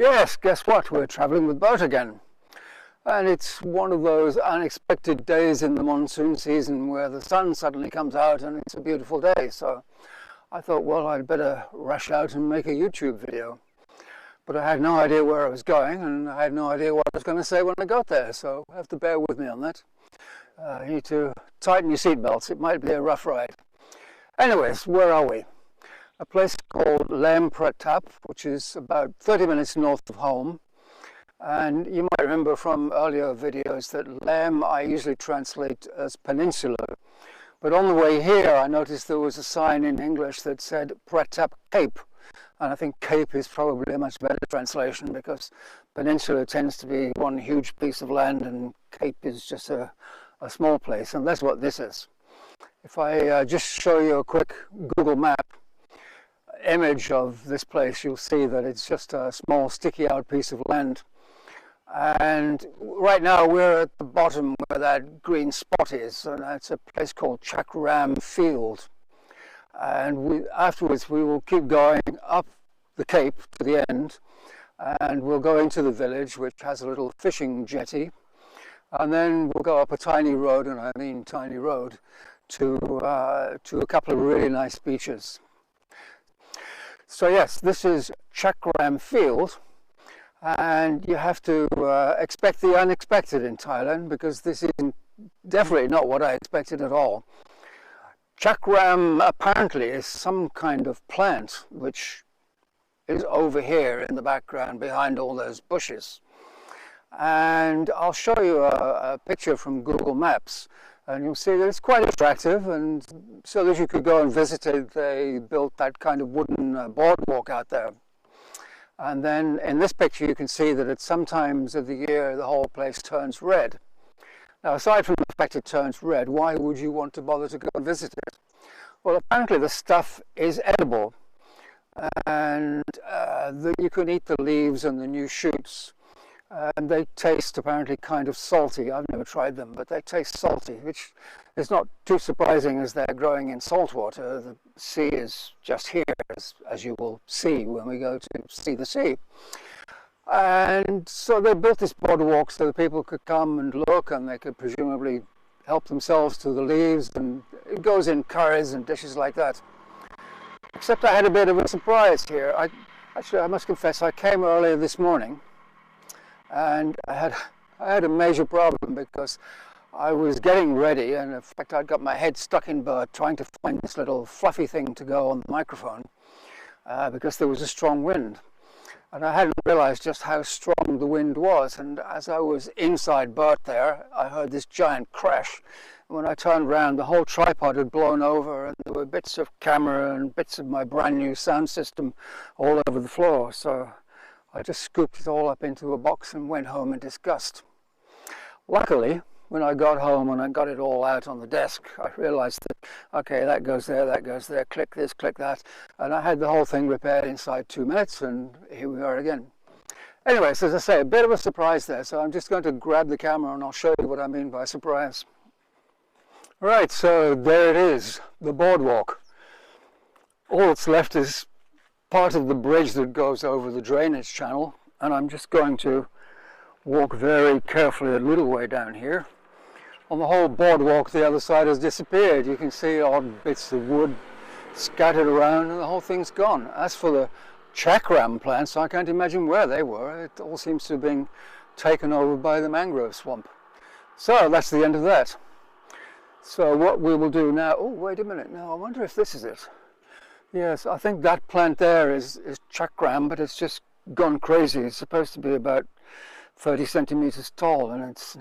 Yes, guess what? We're traveling with boat again. And it's one of those unexpected days in the monsoon season where the sun suddenly comes out and it's a beautiful day. So I thought, well, I'd better rush out and make a YouTube video. But I had no idea where I was going, and I had no idea what I was going to say when I got there. So you have to bear with me on that. You need to tighten your seatbelts. It might be a rough ride. Anyways, where are we? A place called Laem Prathap, which is about 30 minutes north of home. And you might remember from earlier videos that Laem I usually translate as peninsula. But on the way here I noticed there was a sign in English that said Prathap Cape. And I think Cape is probably a much better translation because peninsula tends to be one huge piece of land and Cape is just a small place. And that's what this is. If I just show you a quick Google map image of this place, you'll see that it's just a small sticky out piece of land. And right now we're at the bottom where that green spot is, and it's a place called Laem Field. And afterwards we will keep going up the cape to the end, and we'll go into the village, which has a little fishing jetty, and then we'll go up a tiny road, and I mean tiny road, to a couple of really nice beaches. So yes, this is Laem Field, and you have to expect the unexpected in Thailand, because this is definitely not what I expected at all. Laem apparently is some kind of plant which is over here in the background behind all those bushes. And I'll show you a picture from Google Maps, and you'll see that it's quite attractive, and so that you could go and visit it, they built that kind of wooden boardwalk out there. And then in this picture you can see that at some times of the year the whole place turns red. Now, aside from the fact it turns red, why would you want to bother to go and visit it? Well, apparently the stuff is edible, and you can eat the leaves and the new shoots. And they taste apparently kind of salty. I've never tried them, but they taste salty, which is not too surprising as they're growing in salt water. The sea is just here, as you will see when we go to see the sea. And so they built this boardwalk so that people could come and look, and they could presumably help themselves to the leaves, and it goes in curries and dishes like that. Except I had a bit of a surprise here. I must confess, I came earlier this morning, and I had a major problem because I was getting ready, and in fact I'd got my head stuck in bird trying to find this little fluffy thing to go on the microphone because there was a strong wind. And I hadn't realized just how strong the wind was, and as I was inside Bert there, I heard this giant crash. When I turned around, the whole tripod had blown over, and there were bits of camera and bits of my brand new sound system all over the floor. So I just scooped it all up into a box and went home in disgust. Luckily, when I got home and I got it all out on the desk, I realized that, okay, that goes there, click this, click that, and I had the whole thing repaired inside 2 minutes, and here we are again. Anyways, as I say, a bit of a surprise there, so I'm just going to grab the camera and I'll show you what I mean by surprise. Right, so there it is, the boardwalk. All that's left is part of the bridge that goes over the drainage channel, and I'm just going to walk very carefully a little way down here. On the whole boardwalk, the other side has disappeared. You can see odd bits of wood scattered around, and the whole thing's gone. As for the Laem plants, I can't imagine where they were. It all seems to have been taken over by the mangrove swamp. So that's the end of that. So what we will do now, oh wait a minute, now I wonder if this is it. Yes, I think that plant there is Laem, but it's just gone crazy. It's supposed to be about 30 centimeters tall, and it's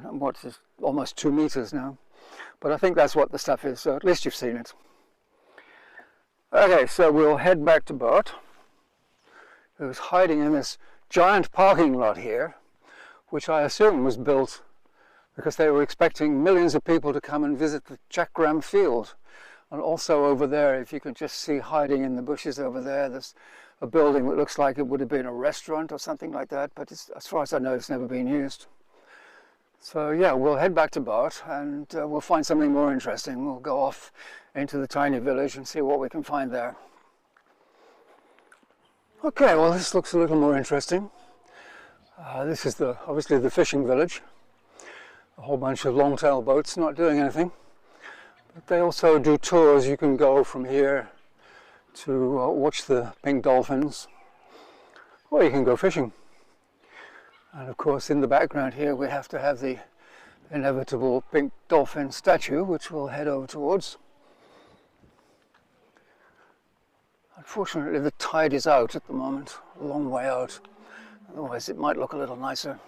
almost 2 meters now. But I think that's what the stuff is, so at least you've seen it. Okay, so we'll head back to Bert, who's hiding in this giant parking lot here, which I assume was built because they were expecting millions of people to come and visit the Laem Field. And also over there, if you can just see hiding in the bushes over there, there's a building that looks like it would have been a restaurant or something like that, but as far as I know, it's never been used. So yeah, we'll head back to Bart, and we'll find something more interesting. We'll go off into the tiny village and see what we can find there. Okay, well, this looks a little more interesting. This is obviously the fishing village. A whole bunch of long-tail boats not doing anything. But they also do tours. You can go from here to watch the pink dolphins, or you can go fishing. And of course in the background here we have to have the inevitable pink dolphin statue, which we'll head over towards. Unfortunately the tide is out at the moment, a long way out, otherwise it might look a little nicer.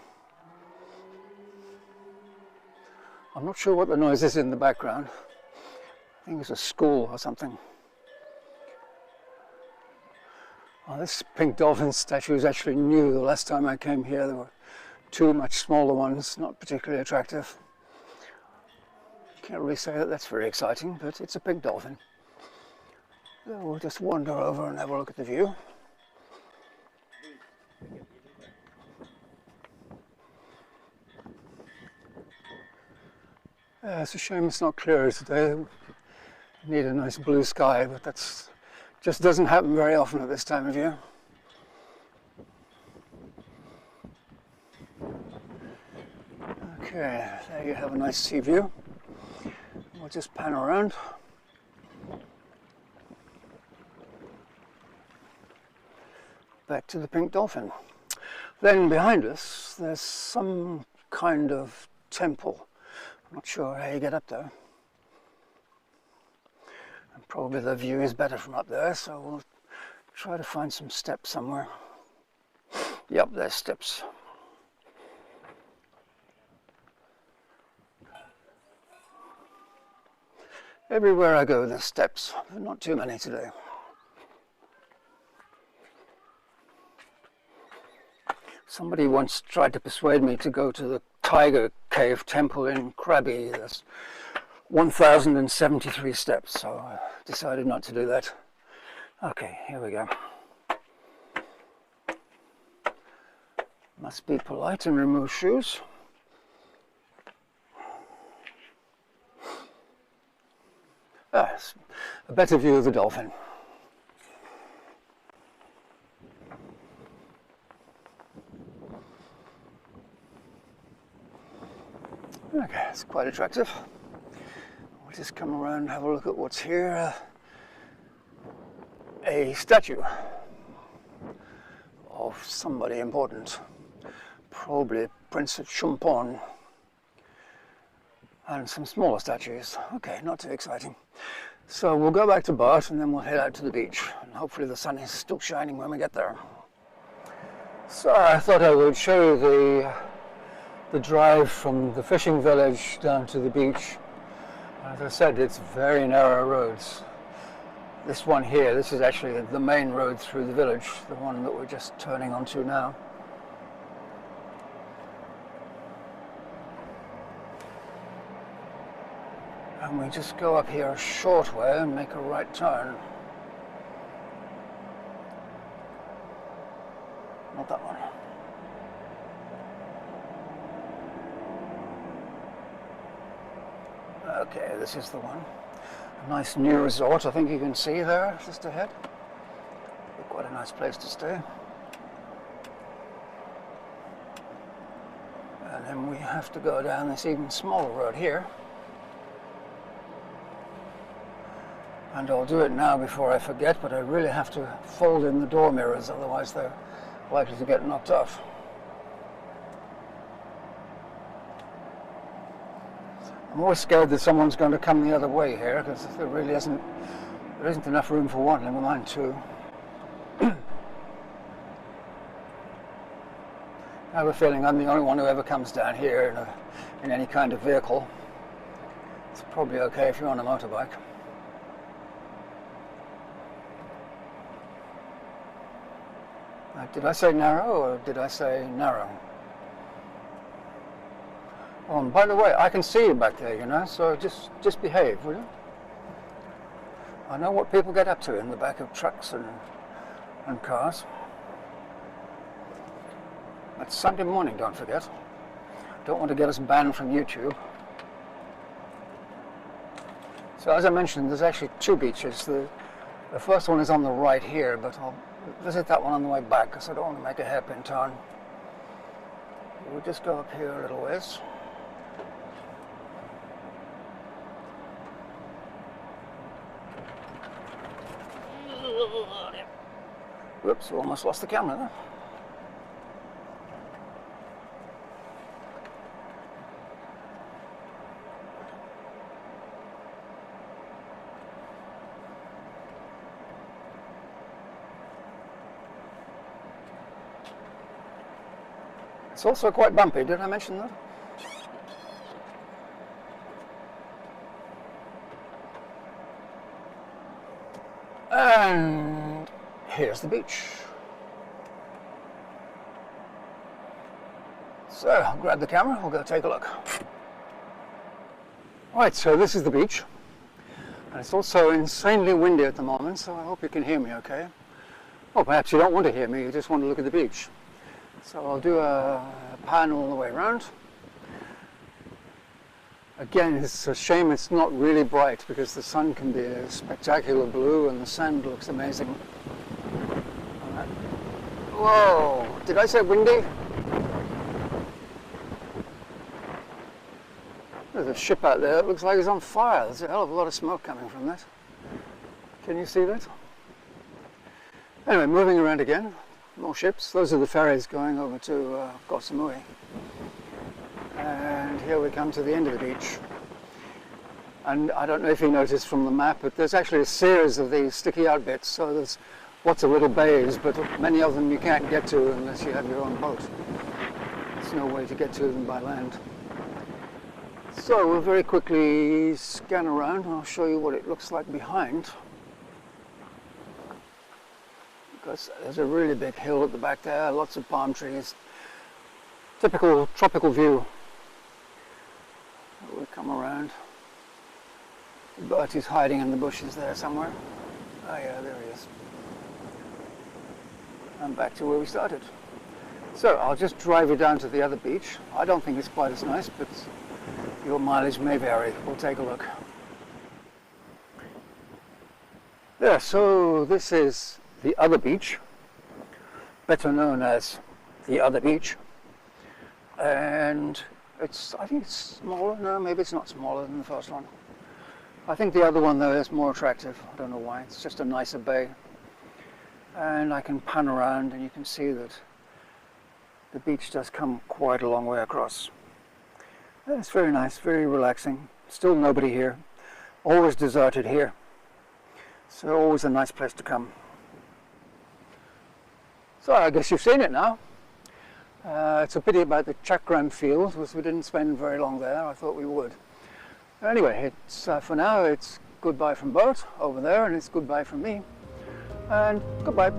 I'm not sure what the noise is in the background. I think it's a school or something. Oh, this pink dolphin statue is actually new. The last time I came here there were two much smaller ones, not particularly attractive. Can't really say that that's very exciting, but it's a pink dolphin. So we'll just wander over and have a look at the view. It's a shame it's not clear today. We need a nice blue sky, but that's just doesn't happen very often at this time of year. Okay, there you have a nice sea view. We'll just pan around. Back to the pink dolphin. Then behind us there's some kind of temple. I'm not sure how you get up there. And probably the view is better from up there, so we'll try to find some steps somewhere. Yep, there's steps. Everywhere I go there's steps, but not too many today. Somebody once tried to persuade me to go to the Tiger Cave Temple in Krabi. There's 1,073 steps, so I decided not to do that. Okay, here we go. Must be polite and remove shoes. It's a better view of the dolphin. Okay, it's quite attractive. We'll just come around and have a look at what's here. A statue of somebody important, probably Prince of Chumpon, and some smaller statues. Okay, not too exciting. So we'll go back to Bart and then we'll head out to the beach, and hopefully the sun is still shining when we get there. So I thought I would show you the drive from the fishing village down to the beach. As I said, it's very narrow roads. This one here, this is actually the main road through the village, the one that we're just turning onto now. And we just go up here a short way and make a right turn. Not that one. Okay, this is the one. A nice new resort, I think you can see there, just ahead. Quite a nice place to stay. And then we have to go down this even smaller road here. And I'll do it now before I forget, but I really have to fold in the door mirrors, otherwise they're likely to get knocked off. I'm always scared that someone's going to come the other way here, because there really isn't enough room for one, never mind two. I have a feeling I'm the only one who ever comes down here in any kind of vehicle. It's probably okay if you're on a motorbike. Did I say narrow or did I say narrow? Oh, and by the way, I can see you back there, you know, so just behave, will you? I know what people get up to in the back of trucks and cars. It's Sunday morning, don't forget. Don't want to get us banned from YouTube. So as I mentioned, there's actually two beaches. The first one is on the right here, but I'll visit that one on the way back because I don't want to make a hairpin turn. We'll just go up here a little ways. Whoops, we almost lost the camera there. It's also quite bumpy, did I mention that? And here's the beach. So, I'll grab the camera, we'll go take a look. Right, so this is the beach. And it's also insanely windy at the moment, so I hope you can hear me okay. Or perhaps you don't want to hear me, you just want to look at the beach. So I'll do a pan all the way around. Again, it's a shame it's not really bright because the sun can be a spectacular blue and the sand looks amazing. Whoa, did I say windy? There's a ship out there that looks like it's on fire. There's a hell of a lot of smoke coming from that. Can you see that? Anyway, moving around again. More ships. Those are the ferries going over to Koh Samui. And here we come to the end of the beach. And I don't know if you noticed from the map, but there's actually a series of these sticky out bits. So there's lots of little bays, but many of them you can't get to unless you have your own boat. There's no way to get to them by land. So we'll very quickly scan around and I'll show you what it looks like behind. Because there's a really big hill at the back there, lots of palm trees. Typical tropical view. We'll come around. The boat is hiding in the bushes there somewhere. Oh yeah, there he is. And back to where we started. So I'll just drive you down to the other beach. I don't think it's quite as nice, but your mileage may vary. We'll take a look. Yeah, so this is the other beach, better known as the other beach, and I think it's smaller. No, maybe it's not smaller than the first one. I think the other one though is more attractive. I don't know why. It's just a nicer bay, and I can pan around and you can see that the beach does come quite a long way across. And it's very nice, very relaxing. Still nobody here, always deserted here, so always a nice place to come. So I guess you've seen it now. It's a pity about the Chakram field, because we didn't spend very long there. I thought we would. Anyway, it's for now it's goodbye from boat over there, and it's goodbye from me. And goodbye.